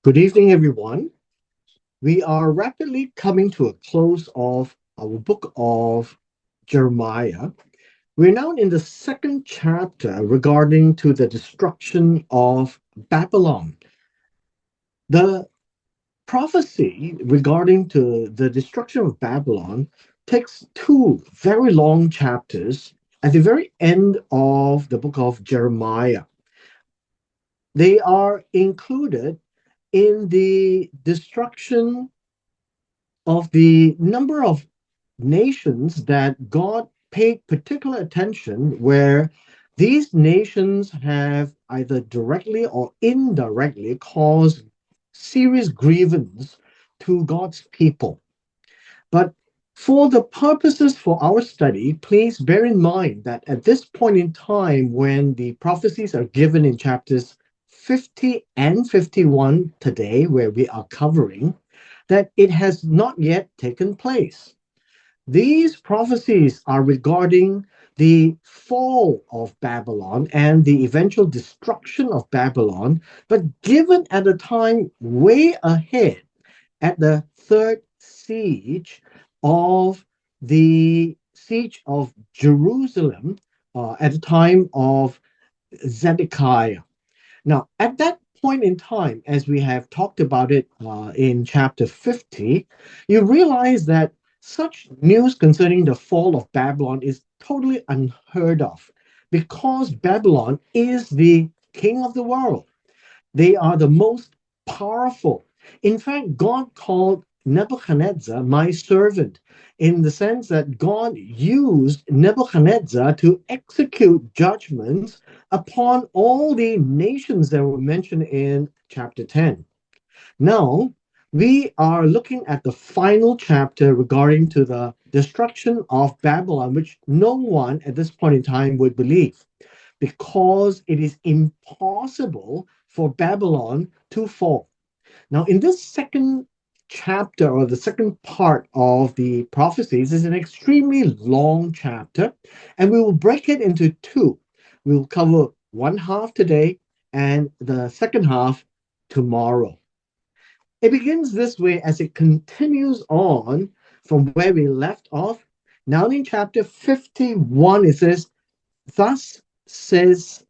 Good evening, everyone. We are rapidly coming to a close of our book of Jeremiah. We're now in the second chapter regarding to the destruction of Babylon. The prophecy regarding to the destruction of Babylon takes two very long chapters at the very end of the book of Jeremiah. They are included in the destruction of the number of nations that God paid particular attention, where these nations have either directly or indirectly caused serious grievance to God's people. But for the purposes for our study, please bear in mind that at this point in time, when the prophecies are given in chapters 50 and 51 today, where we are covering, that it has not yet taken place. These prophecies are regarding the fall of Babylon and the eventual destruction of Babylon, but given at a time way ahead at the third siege of Jerusalem at the time of Zedekiah. Now, at that point in time, as we have talked about it in chapter 50, you realize that such news concerning the fall of Babylon is totally unheard of because Babylon is the king of the world. They are the most powerful. In fact, God called Nebuchadnezzar my servant in the sense that God used Nebuchadnezzar to execute judgments upon all the nations that were mentioned in chapter 10. Now, we are looking at the final chapter regarding to the destruction of Babylon, which no one at this point in time would believe because it is impossible for Babylon to fall. Now, in this second chapter or the second part of the prophecies is an extremely long chapter, and we will break it into two. We will cover one half today and the second half tomorrow. It begins this way as it continues on from where we left off. Now, in chapter 51, it says, Thus says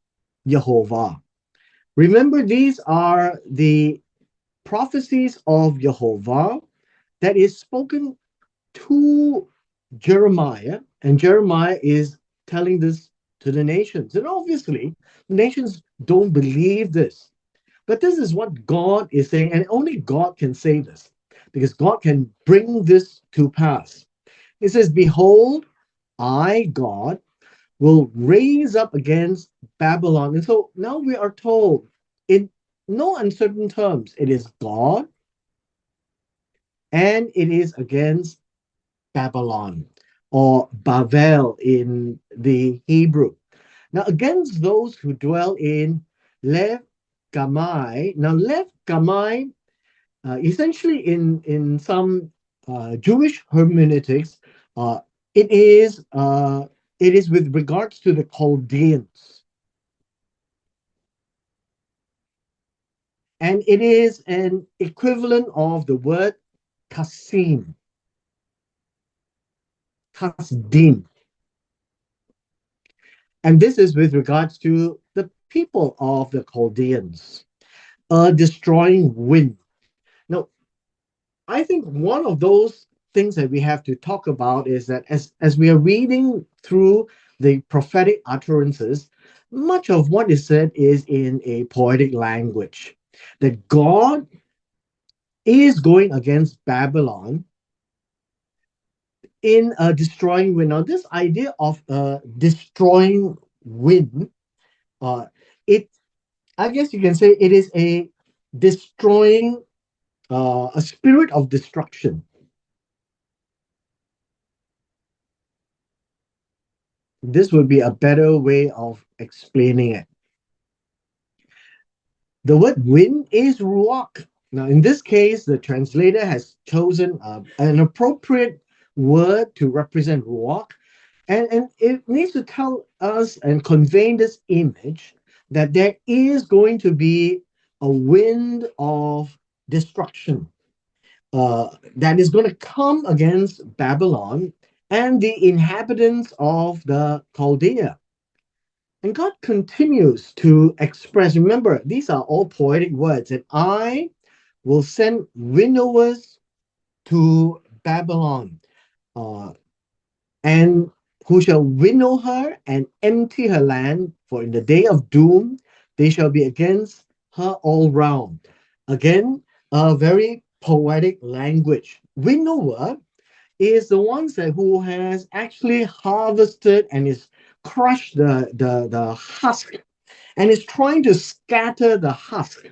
Jehovah. Remember, these are the prophecies of Jehovah that is spoken to Jeremiah, and Jeremiah is telling this to the nations. And obviously, the nations don't believe this. But this is what God is saying, and only God can say this because God can bring this to pass. It says, Behold, I, God, will raise up against Babylon. And so now we are told in no uncertain terms, it is God and it is against Babylon or Bavel in the Hebrew. Now, against those who dwell in Lev Gamai. Now, Lev Gamai, essentially in some Jewish hermeneutics, uh, it is uh, it is with regards to the Chaldeans, and it is an equivalent of the word Kasim, Kasdim, and this is with regards to the people of the Chaldeans, a destroying wind. Now, I think one of those things that we have to talk about is that as we are reading through the prophetic utterances, much of what is said is in a poetic language. That God is going against Babylon in a destroying wind. Now, this idea of a destroying wind, uh, it I guess you can say it is a destroying, a spirit of destruction. This would be a better way of explaining it. The word wind is ruach. Now, in this case, the translator has chosen an appropriate word to represent ruach, and it needs to tell us and convey this image that there is going to be a wind of destruction that is going to come against Babylon and the inhabitants of the Chaldea. And God continues to express, remember, these are all poetic words, and I will send winnowers to Babylon, uh, and who shall winnow her and empty her land, for in the day of doom they shall be against her all round. Again, a very poetic language. Winnower is the ones that who has actually harvested and is crushed the husk and is trying to scatter the husk.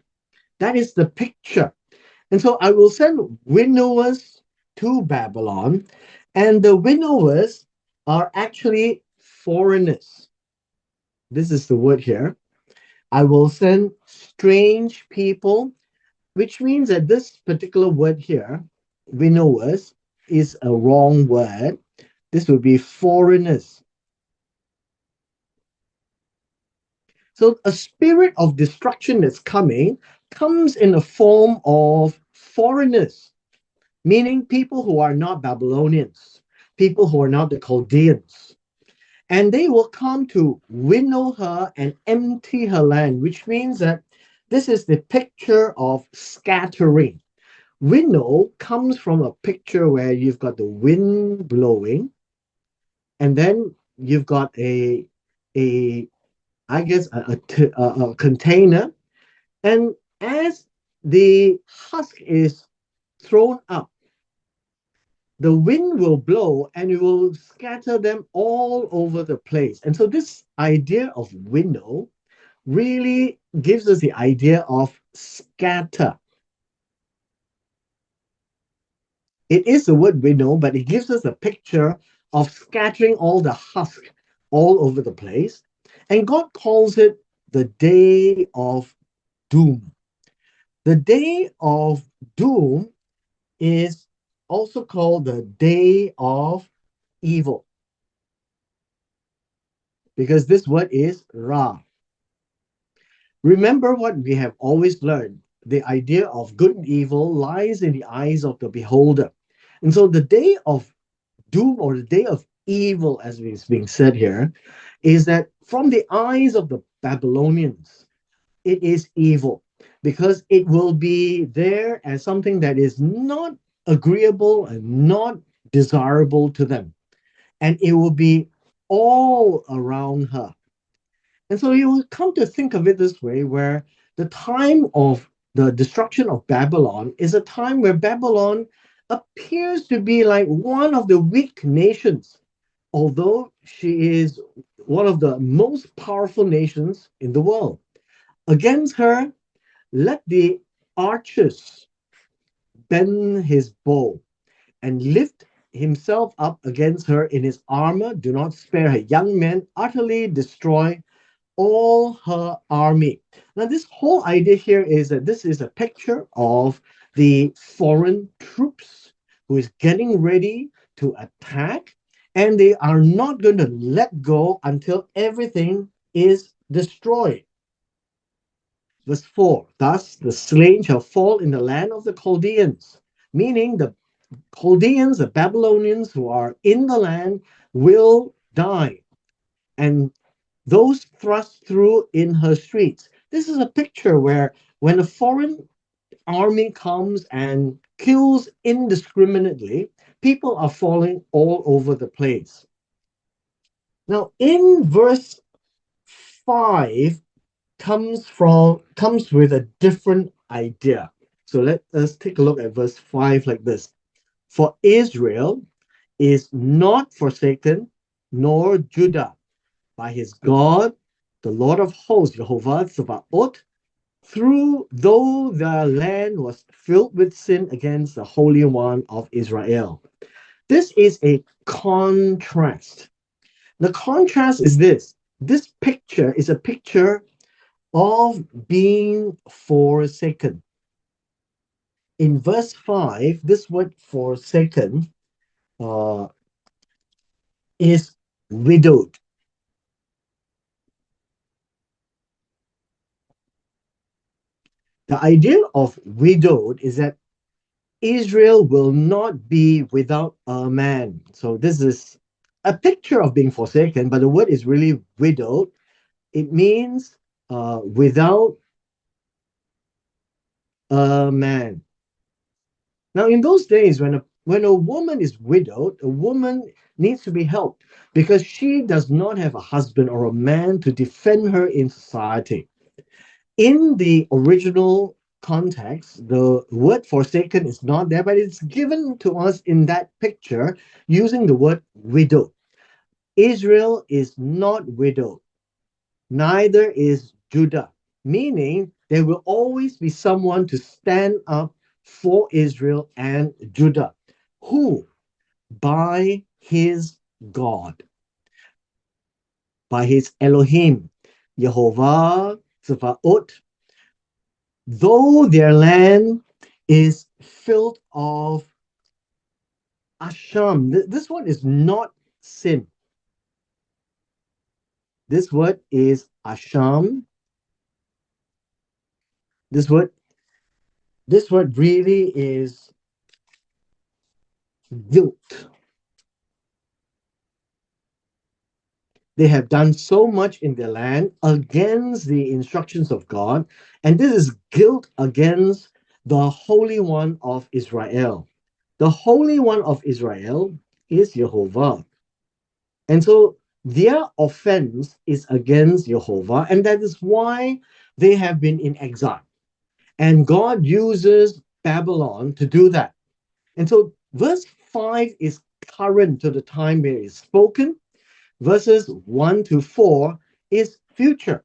That is the picture. And so I will send winnowers to Babylon, and the winnowers are actually foreigners. This is the word here. I will send strange people, which means that this particular word here, winnowers, is a wrong word. This would be foreigners. So a spirit of destruction that's coming comes in the form of foreigners, meaning people who are not Babylonians, people who are not the Chaldeans. And they will come to winnow her and empty her land, which means that this is the picture of scattering. Winnow comes from a picture where you've got the wind blowing, and then you've got a I guess a container, and as the husk is thrown up, the wind will blow and it will scatter them all over the place. And so this idea of winnow really gives us the idea of scatter. It is the word winnow, but it gives us a picture of scattering all the husk all over the place. And God calls it the day of doom. The day of doom is also called the day of evil, because this word is Ra. Remember what we have always learned, the idea of good and evil lies in the eyes of the beholder. And so the day of doom or the day of evil, as is being said here, is that from the eyes of the Babylonians, it is evil because it will be there as something that is not agreeable and not desirable to them. And it will be all around her. And so you will come to think of it this way, where the time of the destruction of Babylon is a time where Babylon appears to be like one of the weak nations, although she is one of the most powerful nations in the world. Against her, let the archers bend his bow and lift himself up against her in his armor. Do not spare her young men, utterly destroy all her army. Now, this whole idea here is that this is a picture of the foreign troops who is getting ready to attack, and they are not going to let go until everything is destroyed. Verse 4, thus the slain shall fall in the land of the Chaldeans, meaning the Chaldeans, the Babylonians who are in the land, will die. And those thrust through in her streets. This is a picture where when a foreign army comes and kills indiscriminately, people are falling all over the place. Now, in verse 5 comes with a different idea. So let us take a look at verse 5 like this. For Israel is not forsaken, nor Judah by his God, the Lord of hosts, Jehovah Sabaoth, through though the land was filled with sin against the Holy One of Israel. This is a contrast. The contrast is this. This picture is a picture of being forsaken. In verse 5, this word forsaken uh, is widowed. The idea of widowed is that Israel will not be without a man. So this is a picture of being forsaken, but the word is really widowed. It means without a man. Now, in those days, when a woman is widowed, a woman needs to be helped because she does not have a husband or a man to defend her in society. In the original context, the word forsaken is not there, but it's given to us in that picture using the word widow. Israel is not widowed, neither is Judah, meaning there will always be someone to stand up for Israel and Judah. Who? By his God, by his Elohim, Jehovah Tzevaot, though their land is filled of asham. This one is not sin. This word is asham. This word, this word really is guilt. They have done so much in their land against the instructions of God, and this is guilt against the Holy One of Israel. The Holy One of Israel is Jehovah. And so their offense is against Jehovah, and that is why they have been in exile. And God uses Babylon to do that. And so verse 5 is current to the time where it is spoken, verses 1 to 4 is future.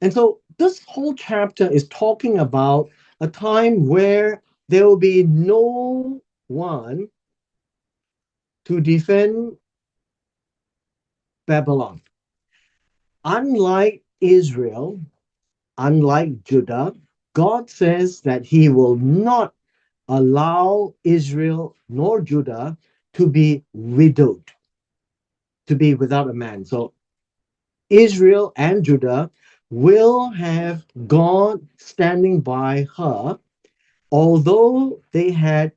And so this whole chapter is talking about a time where there will be no one to defend Babylon. Unlike Israel, unlike Judah, God says that he will not allow Israel nor Judah to be widowed, to be without a man. So Israel and Judah will have God standing by her, although they had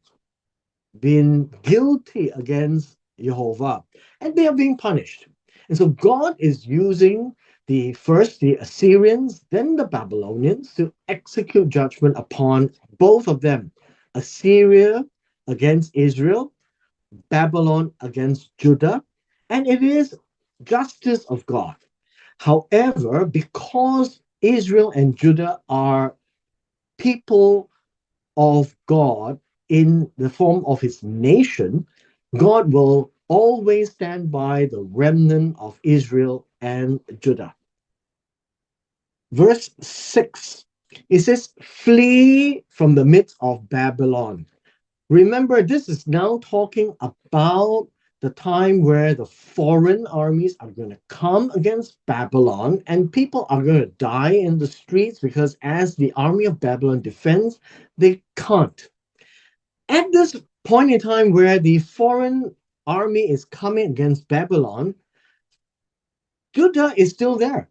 been guilty against Jehovah and they are being punished. And so God is using the Assyrians, then the Babylonians to execute judgment upon both of them. Assyria against Israel, Babylon against Judah, and it is justice of God. However, because Israel and Judah are people of God in the form of his nation, God will always stand by the remnant of Israel and Judah. Verse 6, it says, flee from the midst of Babylon. Remember, this is now talking about the time where the foreign armies are going to come against Babylon and people are going to die in the streets because as the army of Babylon defends, they can't. At this point in time where the foreign army is coming against Babylon, Judah is still there.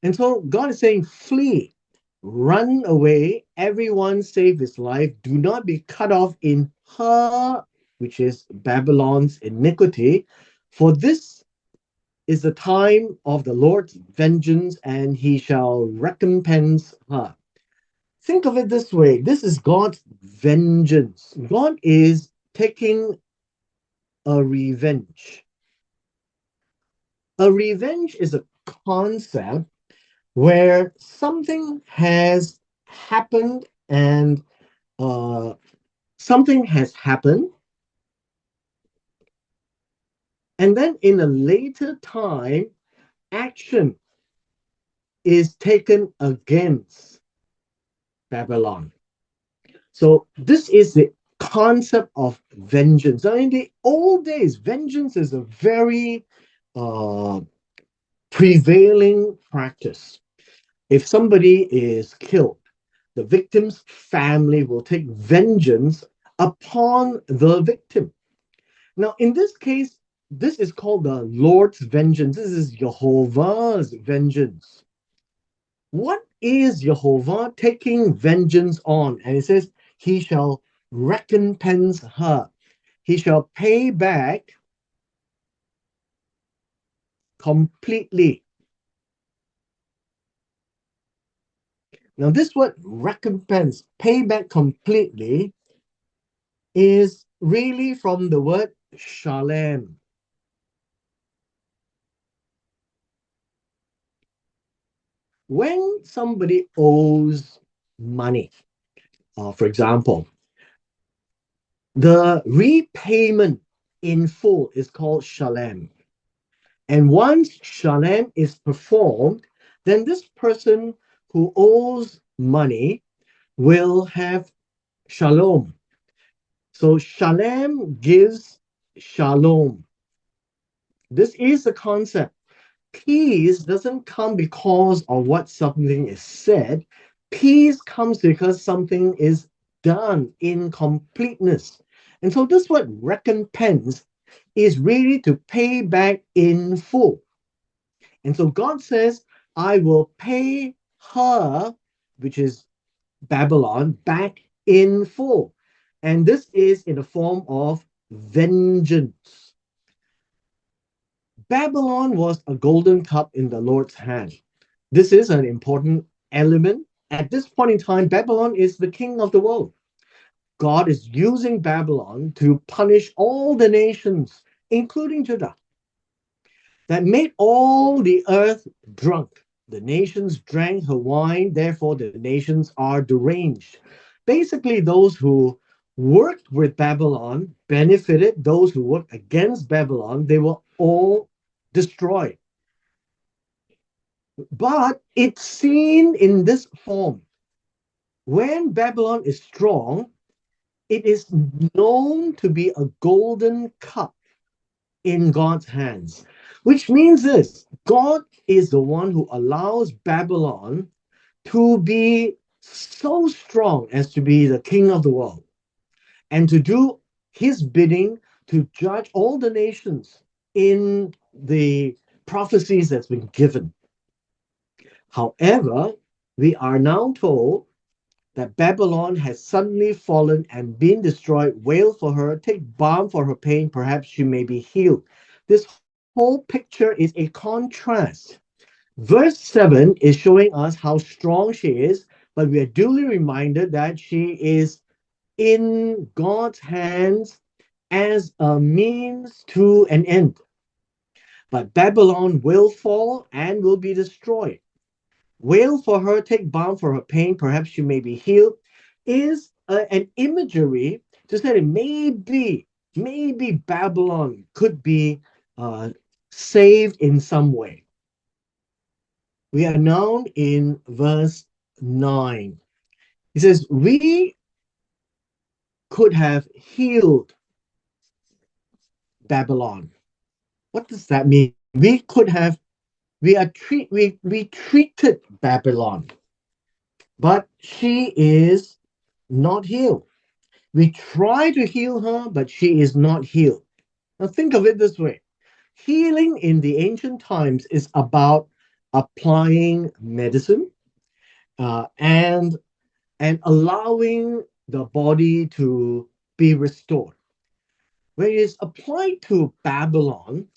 And so God is saying, flee, run away, everyone save his life, do not be cut off in her, which is Babylon's iniquity, for this is the time of the Lord's vengeance, and he shall recompense her. Think of it this way, this is God's vengeance. God is taking a revenge. A revenge is a concept where something has happened and uh, something has happened, and then in a later time, action is taken against Babylon. So this is the concept of vengeance. Now, in the old days, vengeance is a very uh, prevailing practice. If somebody is killed, the victim's family will take vengeance upon the victim. Now, in this case, this is called the Lord's vengeance. This is Jehovah's vengeance. What is Jehovah taking vengeance on? And it says, He shall recompense her. He shall pay back completely. Now, this word recompense, pay back completely, is really from the word shalem. When somebody owes money, for example, the repayment in full is called shalem. And once shalem is performed, then this person who owes money will have shalom. So shalem gives shalom. This is the concept. Peace doesn't come because of what something is said. Peace comes because something is done in completeness. And so this word recompense is really to pay back in full. And so God says, I will pay her, which is Babylon, back in full. And this is in the form of vengeance. Babylon was a golden cup in the Lord's hand. This is an important element. At this point in time, Babylon is the king of the world. God is using Babylon to punish all the nations, including Judah, that made all the earth drunk. The nations drank her wine, therefore, the nations are deranged. Basically, those who worked with Babylon benefited, those who worked against Babylon, they were all destroyed. But it's seen in this form. When Babylon is strong, it is known to be a golden cup in God's hands, which means this: God is the one who allows Babylon to be so strong as to be the king of the world and to do his bidding to judge all the nations in the prophecies that's been given. However, we are now told that Babylon has suddenly fallen and been destroyed. Wail for her, take balm for her pain, perhaps she may be healed. This whole picture is a contrast. Verse 7 is showing us how strong she is, but we are duly reminded that she is in God's hands as a means to an end. But Babylon will fall and will be destroyed. Wail for her, take balm for her pain, perhaps she may be healed, is an imagery to say that maybe Babylon could be saved in some way. We are now in verse 9. He says, we could have healed Babylon. What does that mean? We treated Babylon, but she is not healed. We try to heal her, but she is not healed. Now, think of it this way: healing in the ancient times is about applying medicine and allowing the body to be restored. When it is applied to Babylon,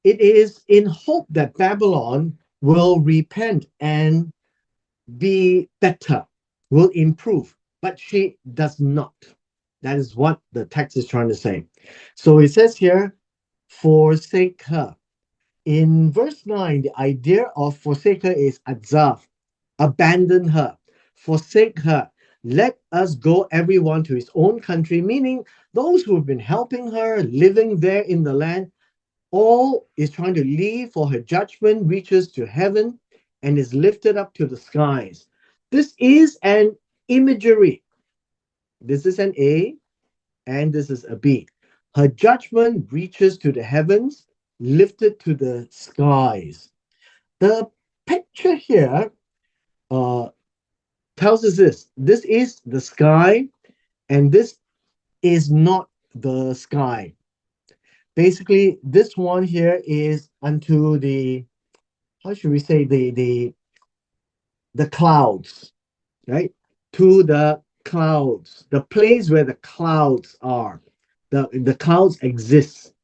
it is in hope that Babylon will repent and be better, will improve, but she does not. That is what the text is trying to say. So it says here, forsake her. In verse 9, the idea of forsake her is azaf, abandon her, forsake her. Let us go, everyone, to his own country, meaning those who have been helping her, living there in the land, all is trying to leave, for her judgment reaches to heaven and is lifted up to the skies. This is an imagery. This is an A and this is a B. Her judgment reaches to the heavens, lifted to the skies. The picture here uh, tells us this: this is the sky, and this is not the sky. Basically, this one here is unto the, how should we say, the clouds, right? To the clouds, the place where the clouds are. The clouds exist.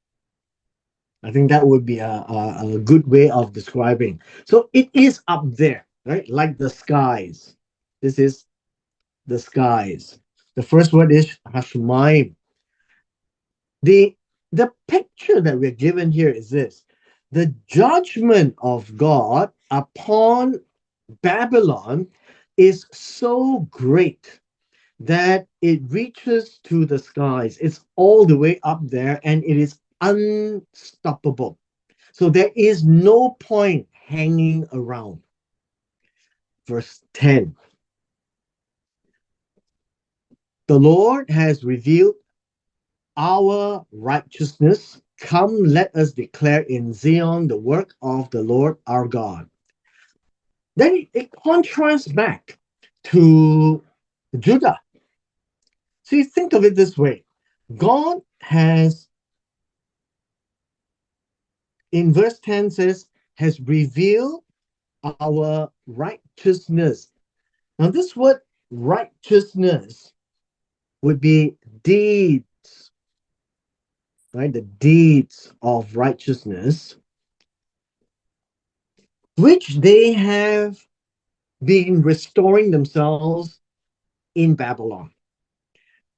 I think that would be a good way of describing. So it is up there, right? Like the skies. This is the skies. The first word is Hashmaim. The the picture that we're given here is this: the judgment of God upon Babylon is so great that it reaches to the skies. It's all the way up there and it is unstoppable. So there is no point hanging around. Verse 10, the Lord has revealed our righteousness. Come, let us declare in Zion the work of the Lord our God. Then it contrasts back to Judah. So you think of it this way: God has, in verse 10 says, has revealed our righteousness. Now, this word righteousness would be deeds, right? The deeds of righteousness, which they have been restoring themselves in Babylon.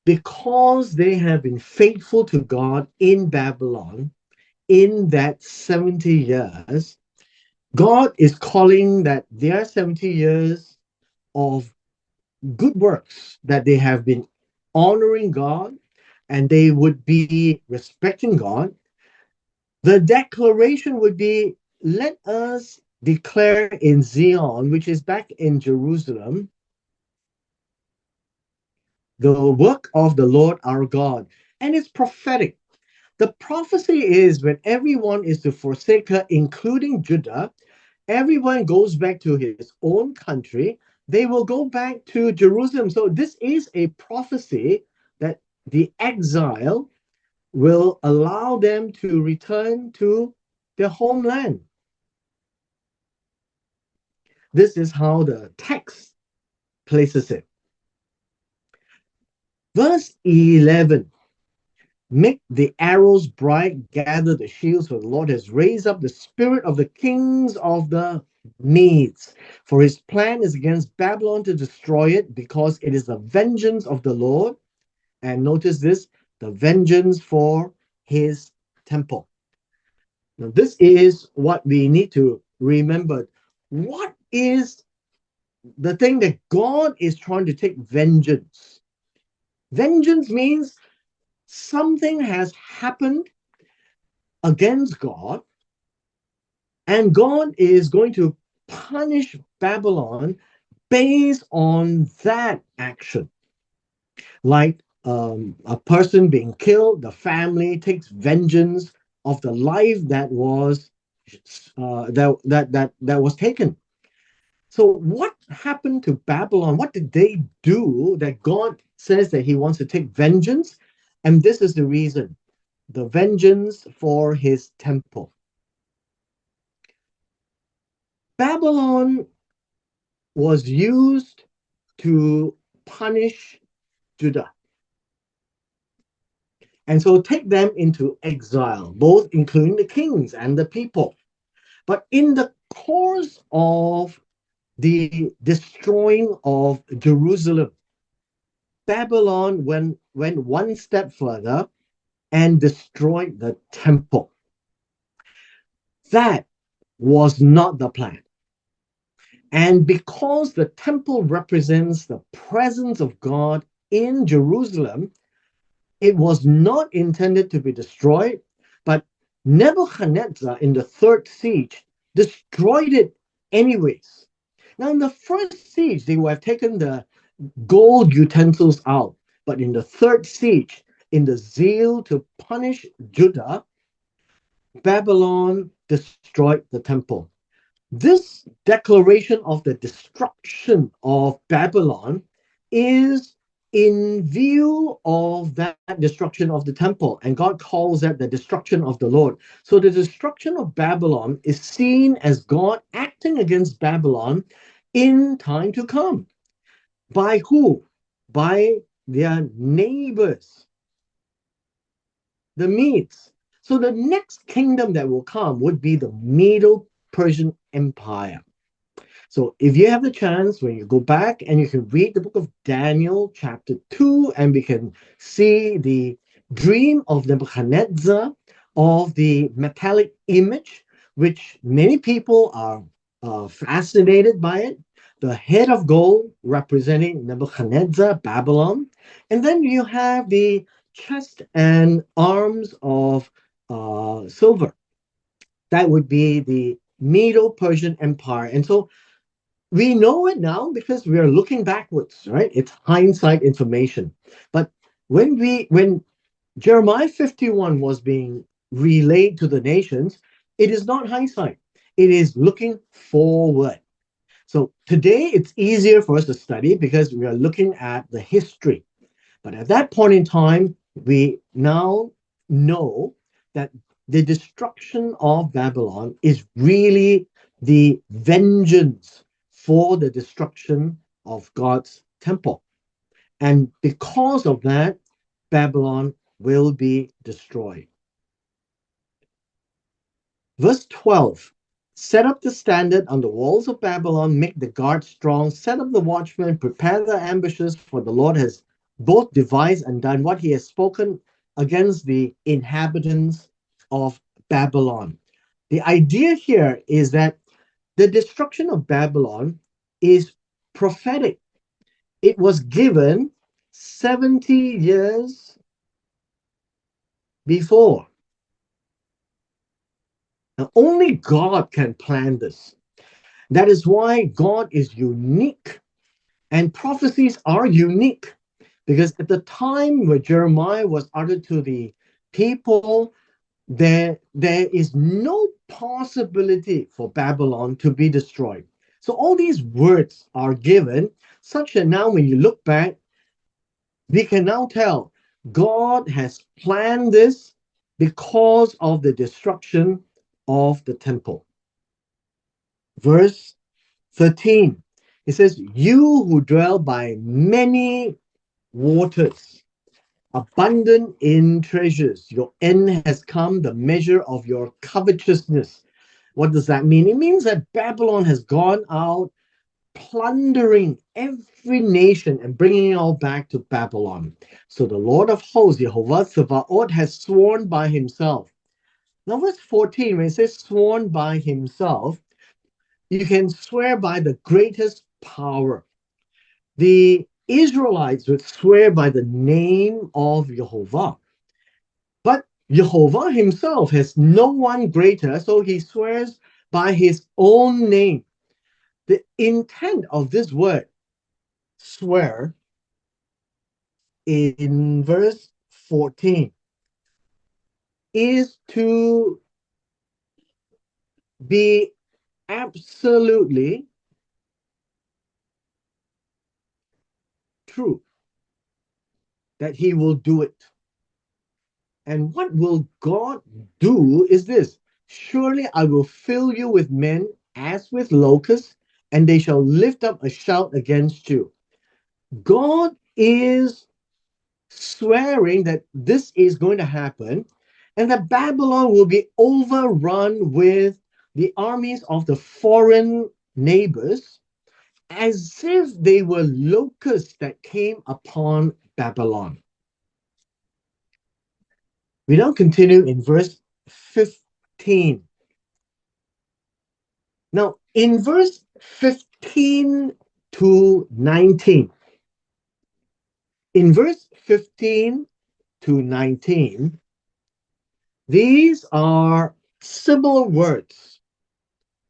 Because they have been faithful to God in Babylon in that 70 years, God is calling that their 70 years of good works, that they have been honoring God and they would be respecting God. The declaration would be, let us declare in Zion, which is back in Jerusalem, the work of the Lord our God. And it's prophetic. The prophecy is when everyone is to forsake her, including Judah, everyone goes back to his own country. They will go back to Jerusalem. So this is a prophecy that the exile will allow them to return to their homeland. This is how the text places it. Verse 11, make the arrows bright, gather the shields, for the Lord has raised up the spirit of the kings of the Medes. For his plan is against Babylon to destroy it, because it is the vengeance of the Lord. And notice this, the vengeance for his temple. Now, this is what we need to remember. What is the thing that God is trying to take vengeance? Vengeance means something has happened against God, and God is going to punish Babylon based on that action. Like a person being killed, the family takes vengeance of the life that was that was taken. So what happened to Babylon? What did they do that God says that he wants to take vengeance? And this is the reason: the vengeance for his temple. Babylon was used to punish Judah. And so take them into exile, both including the kings and the people. But in the course of the destroying of Jerusalem, Babylon went one step further and destroyed the temple. That was not the plan. And because the temple represents the presence of God in Jerusalem, it was not intended to be destroyed, but Nebuchadnezzar in the third siege destroyed it anyways. Now, in the first siege, they would have taken the gold utensils out, but in the third siege, in the zeal to punish Judah, Babylon destroyed the temple. This declaration of the destruction of Babylon is in view of that destruction of the temple, and God calls that the destruction of the Lord. So the destruction of Babylon is seen as God acting against Babylon in time to come. By who? By their neighbors, the Medes. So the next kingdom that will come would be the Medo Persian Empire. So if you have the chance, when you go back and you can read the book of Daniel, chapter 2, and we can see the dream of Nebuchadnezzar of the metallic image, which many people are fascinated by it. The head of gold representing Nebuchadnezzar, Babylon. And then you have the chest and arms of silver. That would be the Medo Persian Empire. And so we know it now because we are looking backwards, right? It's hindsight information. But when Jeremiah 51 was being relayed to the nations, it is not hindsight. It is looking forward. So today it's easier for us to study because we are looking at the history. But at that point in time, we now know that the destruction of Babylon is really the vengeance for the destruction of God's temple. And because of that, Babylon will be destroyed. Verse 12, set up the standard on the walls of Babylon, make the guard strong, set up the watchmen, prepare the ambushes, for the Lord has both devised and done what he has spoken against the inhabitants of Babylon. The idea here is that the destruction of Babylon is prophetic. It was given 70 years before. Now, only God can plan this. That is why God is unique and prophecies are unique, because at the time where Jeremiah was uttered to the people, there is no possibility for Babylon to be destroyed. So all these words are given such that now when you look back, we can now tell God has planned this because of the destruction of the temple. Verse 13, it says, you who dwell by many waters, abundant in treasures, your end has come, the measure of your covetousness. What does that mean? It means that Babylon has gone out plundering every nation and bringing it all back to Babylon. So the Lord of hosts, Jehovah Sabaoth, has sworn by himself. Now, verse 14, when it says sworn by himself, you can swear by the greatest power. The Israelites would swear by the name of Jehovah. But Jehovah himself has no one greater, so he swears by his own name. The intent of this word, swear, in verse 14, is to be absolutely true, that he will do it. And what will God do is this: surely I will fill you with men as with locusts, and they shall lift up a shout against you. God is swearing that this is going to happen and that Babylon will be overrun with the armies of the foreign neighbors as if they were locusts that came upon Babylon. We now continue in verse 15. Now, in verse 15 to 19, in verse 15 to 19, these are similar words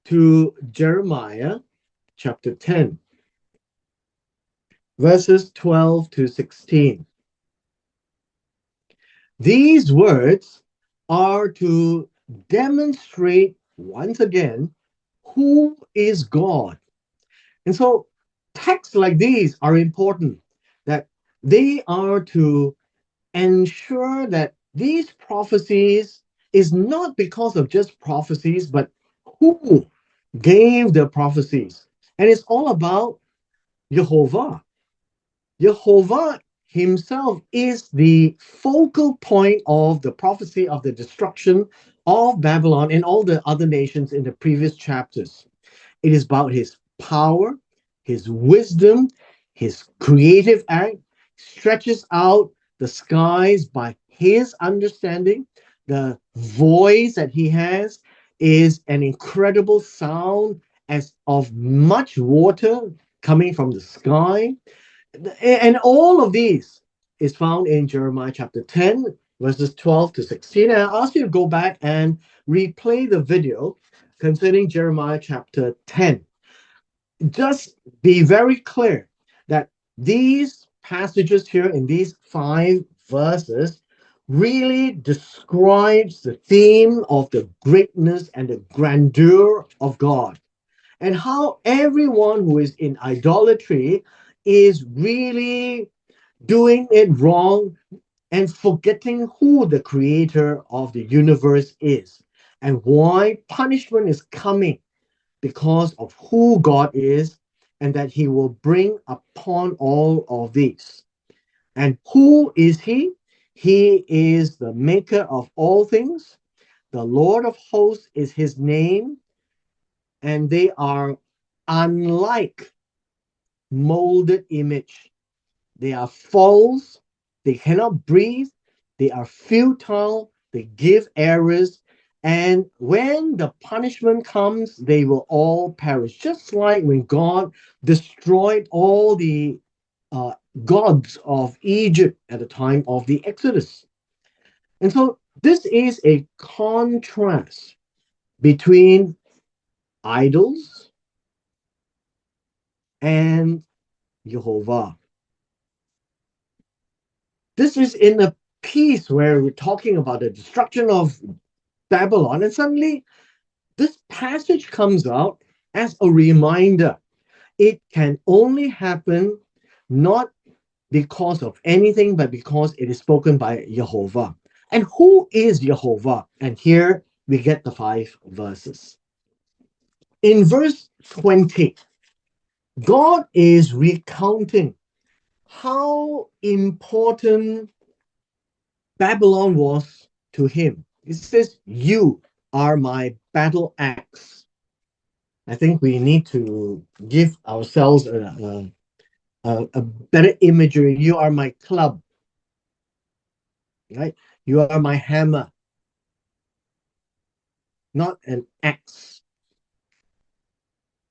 to Jeremiah chapter 10, verses 12 to 16. These words are to demonstrate once again who is God. And so texts like these are important, that they are to ensure that these prophecies is not because of just prophecies, but who gave the prophecies. And it's all about Jehovah. Jehovah himself is the focal point of the prophecy of the destruction of Babylon and all the other nations in the previous chapters. It is about his power, his wisdom, his creative act, stretches out the skies by his understanding. The voice that he has is an incredible sound as of much water coming from the sky. And all of these is found in Jeremiah chapter 10, verses 12 to 16. And I ask you to go back and replay the video concerning Jeremiah chapter 10. Just be very clear that these passages here in these 5 verses really describes the theme of the greatness and the grandeur of God, and how everyone who is in idolatry is really doing it wrong and forgetting who the creator of the universe is, and why punishment is coming because of who God is, and that he will bring upon all of these. And who is he? He is the maker of all things. The Lord of hosts is his name, and they are unlike molded image. They are false, they cannot breathe, they are futile, they give errors, and when the punishment comes, they will all perish. Just like when God destroyed all the uh, gods of Egypt at the time of the Exodus. And so this is a contrast between idols and Jehovah. This is in a piece where we're talking about the destruction of Babylon, and suddenly this passage comes out as a reminder. It can only happen not because of anything, but because it is spoken by Jehovah. And who is Jehovah? And here we get the 5 verses. In verse 20, God is recounting how important Babylon was to him. It says, "You are my battle axe." I think we need to give ourselves a better imagery. You are my club, right? You are my hammer, not an axe.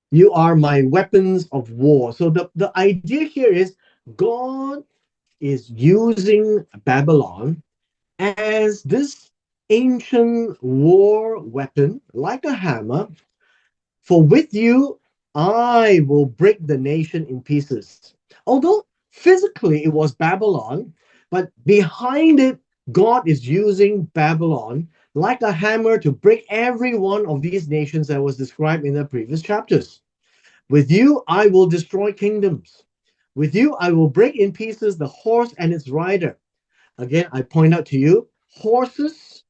You are my weapons of war. So the idea here is God is using Babylon as this ancient war weapon, like a hammer. For with you, I will break the nation in pieces. Although physically it was Babylon, but behind it, God is using Babylon like a hammer to break every one of these nations that was described in the previous chapters. With you, I will destroy kingdoms. With you, I will break in pieces the horse and its rider. Again, I point out to you, horses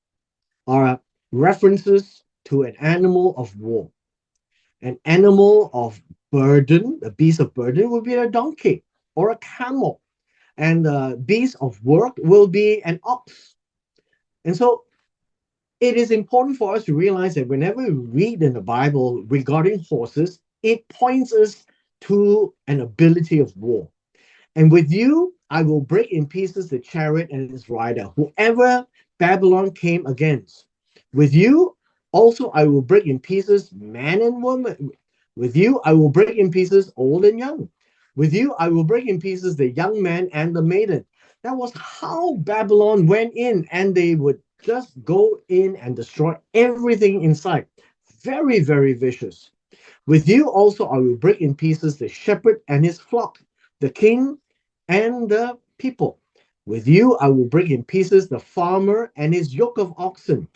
are references to an animal of war. An animal of burden, a beast of burden, will be a donkey or a camel, and the beast of work will be an ox. And so it is important for us to realize that whenever we read in the Bible regarding horses, it points us to an ability of war. And with you, I will break in pieces the chariot and its rider, whoever Babylon came against. With you, also, I will break in pieces man and woman. With you, I will break in pieces old and young. With you, I will break in pieces the young man and the maiden. That was how Babylon went in, and they would just go in and destroy everything in sight. Very, very vicious. With you also I will break in pieces the shepherd and his flock, the king and the people. With you I will break in pieces the farmer and his yoke of oxen.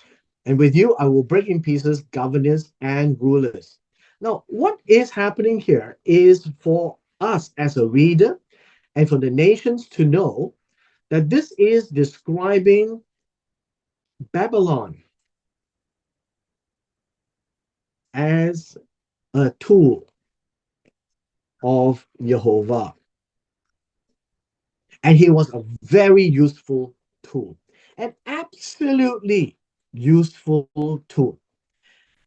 And with you I will break in pieces governors and rulers. Now, what is happening here is for us as a reader and for the nations to know that this is describing Babylon as a tool, of Jehovah. And he was a very useful tool, an absolutely useful tool.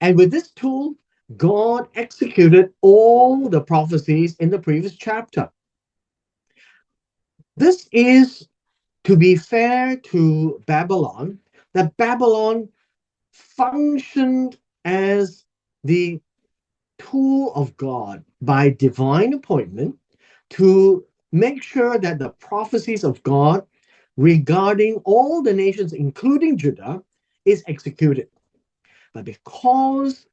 And with this tool, God executed all the prophecies in the previous chapter. This is, to be fair to Babylon, that Babylon functioned as the tool of God by divine appointment to make sure that the prophecies of God regarding all the nations, including Judah, is executed. But because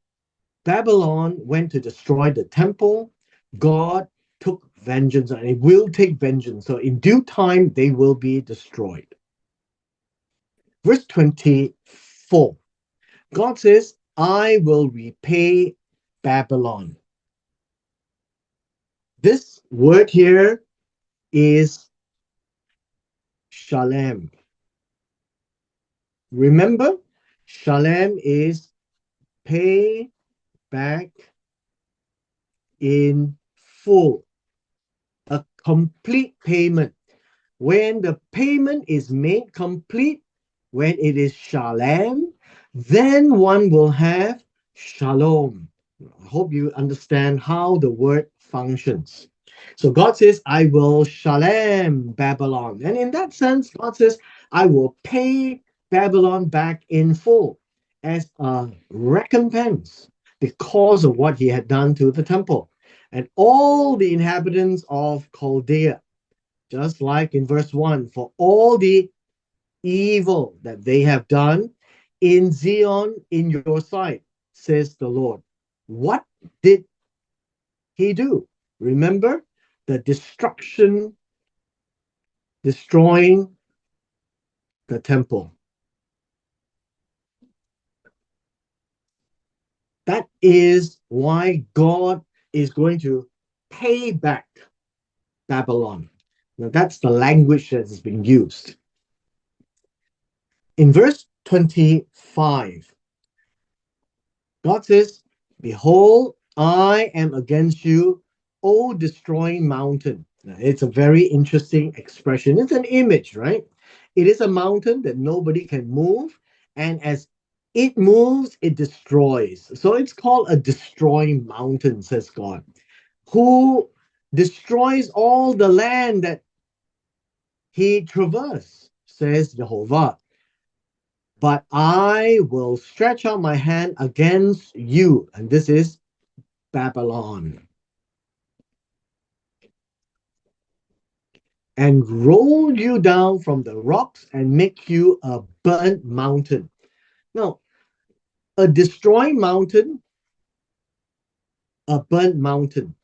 Babylon went to destroy the temple, God took vengeance and it will take vengeance. So in due time, they will be destroyed. Verse 24, God says, I will repay Babylon. This word here is shalem. Remember, shalem is pay back in full, a complete payment. When the payment is made complete, when it is shalem, then one will have shalom. I hope you understand how the word functions. So God says, I will shalem Babylon. And in that sense, God says, I will pay Babylon back in full as a recompense because of what he had done to the temple. And all the inhabitants of Chaldea, just like in verse 1, for all the evil that they have done in Zion in your sight, says the Lord. What did he do? Remember the destruction, destroying the temple. That is why God is going to pay back Babylon. Now, that's the language that is being used. In verse 25, God says, behold, I am against you, O destroying mountain. Now, it's a very interesting expression. It's an image, right? It is a mountain that nobody can move. And as it moves, it destroys. So it's called a destroying mountain, says God, who destroys all the land that he traversed, says Jehovah. But I will stretch out my hand against you. And this is Babylon, and roll you down from the rocks and make you a burnt mountain. Now, a destroying mountain, a burnt mountain.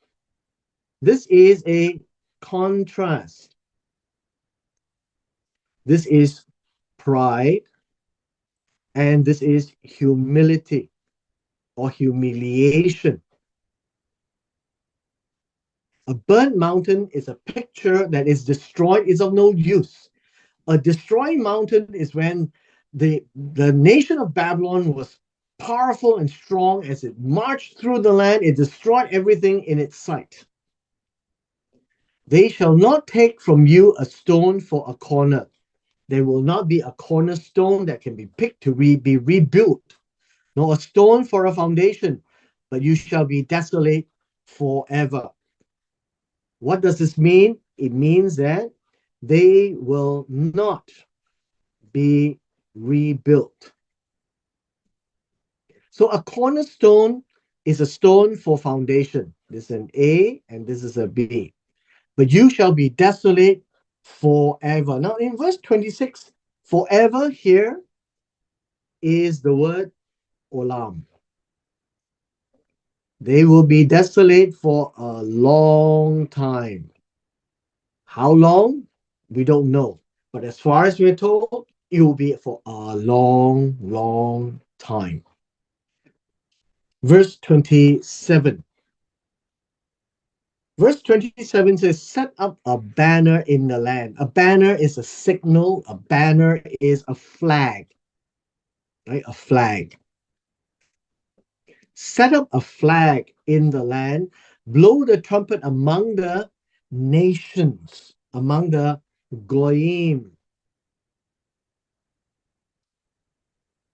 This is a contrast. This is pride, and this is humility or humiliation. A burnt mountain is a picture that is destroyed, is of no use. A destroying mountain is when the nation of Babylon was powerful and strong. As it marched through the land, it destroyed everything in its sight. They shall not take from you a stone for a corner. There will not be a cornerstone that can be picked to be rebuilt, nor a stone for a foundation, but you shall be desolate forever. What does this mean? It means that they will not be rebuilt. So a cornerstone is a stone for foundation. This is an A and this is a B. But you shall be desolate forever. Now in verse 26, forever here is the word olam. They will be desolate for a long time. How long? We don't know. But as far as we're told, it will be for a long, long time. Verse 27. Verse 27 says, set up a banner in the land. A banner is a signal, a banner is a flag, right? A flag. Set up a flag in the land, blow the trumpet among the nations, among the goyim.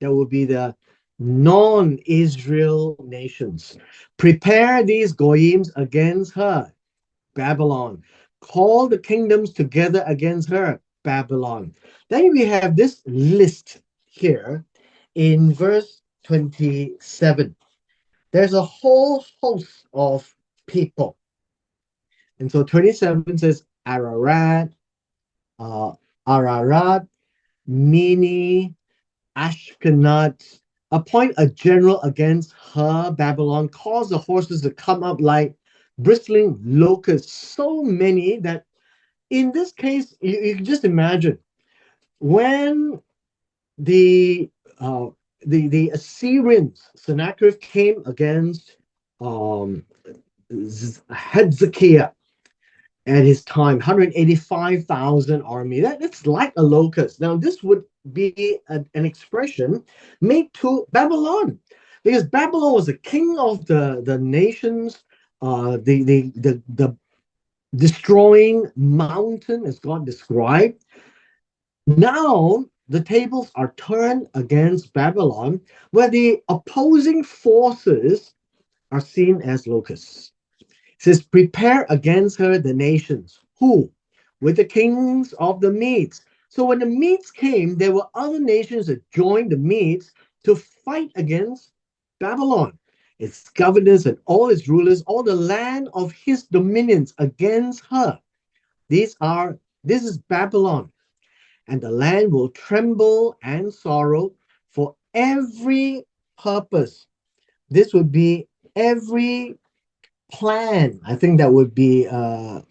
That will be the non-Israel nations. Prepare these goyims against her, Babylon. Call the kingdoms together against her, Babylon. Then we have this list here in verse 27. There's a whole host of people. And so 27 says Ararat, uh, Ararat, Mini, Ashkenaz, appoint a general against her, Babylon, cause the horses to come up like bristling locusts, so many that in this case, you can just imagine when the uh, the Assyrians, Sennacherib came against um, Hezekiah at his time, 185,000 army. That's like a locust. Now, this would be an expression made to Babylon, because Babylon was the king of the nations, the destroying mountain, as God described. Now, the tables are turned against Babylon, where the opposing forces are seen as locusts. It says, prepare against her the nations. Who? With the kings of the Medes. So when the Medes came, there were other nations that joined the Medes to fight against Babylon, its governors and all its rulers, all the land of his dominions against her. This is Babylon, and the land will tremble and sorrow for every purpose. This would be every plan. I think that would be a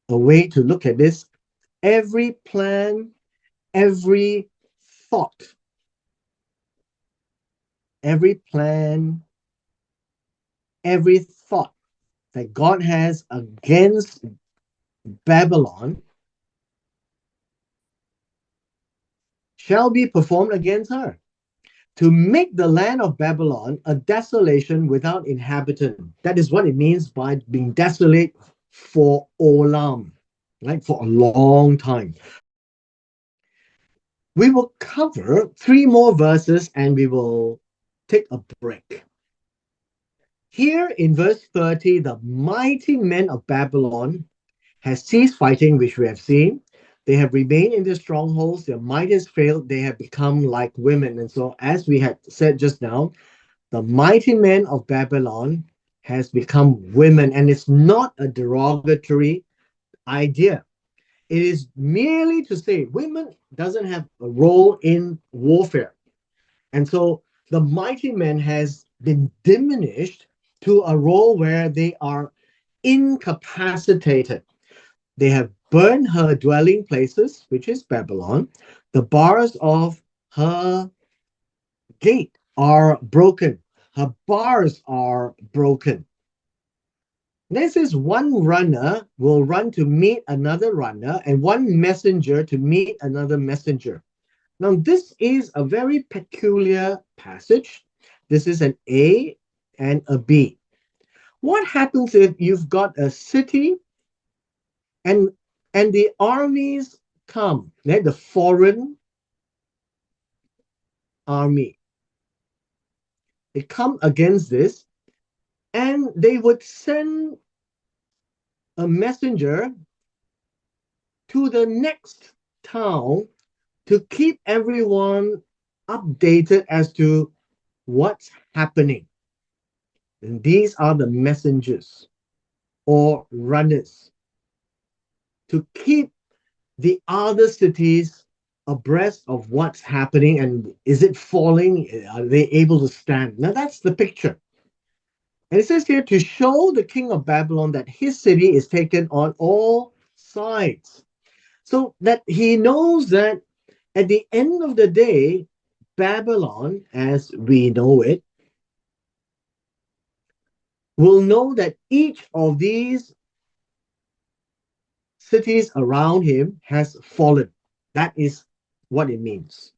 way to look at this. Every plan, every thought, every plan, every thought that God has against Babylon shall be performed against her, to make the land of Babylon a desolation without inhabitant. That is what it means by being desolate for olam, right? For a long time. We will cover three more verses and we will take a break. Here in verse 30, the mighty men of Babylon has ceased fighting, which we have seen. They have remained in their strongholds. Their might has failed. They have become like women. And so, as we had said just now, the mighty men of Babylon has become women. And it's not a derogatory idea. It is merely to say women doesn't have a role in warfare. And so the mighty men has been diminished to a role where they are incapacitated. They have burned her dwelling places, which is Babylon. The bars of her gate are broken. Her bars are broken. This is one runner will run to meet another runner, and one messenger to meet another messenger. Now, this is a very peculiar passage. This is an A and a B. What happens if you've got a city and the armies come, right? The foreign army. They come against this, and they would send a messenger to the next town to keep everyone updated as to what's happening. And these are the messengers or runners to keep the other cities abreast of what's happening, and is it falling? Are they able to stand? Now that's the picture. And it says here to show the king of Babylon that his city is taken on all sides. So that he knows that at the end of the day, Babylon, as we know it, will know that each of these cities around him has fallen. That is what it means.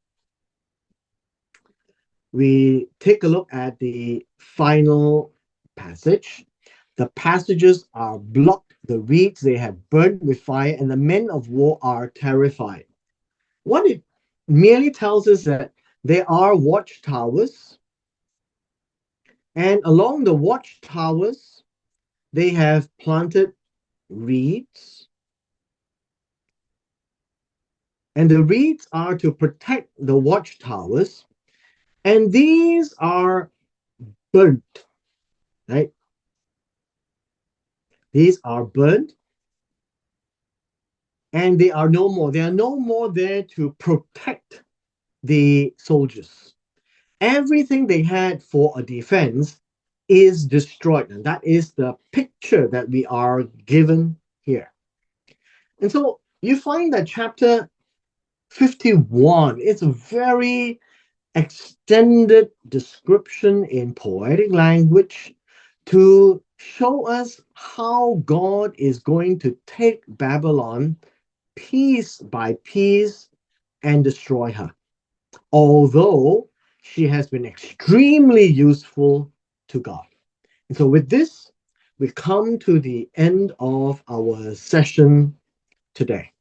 We take a look at the final passage. The passages are blocked, the reeds they have burned with fire, and the men of war are terrified. What it merely tells us that there are watchtowers, and along the watchtowers, they have planted reeds, and the reeds are to protect the watchtowers, and these are burnt, right? These are burnt, and they are no more. They are no more there to protect the soldiers. Everything they had for a defense is destroyed. And that is the picture that we are given here. And so you find that chapter 51 is a very extended description in poetic language to show us how God is going to take Babylon piece by piece and destroy her, although she has been extremely useful to God. And so, with this, we come to the end of our session today.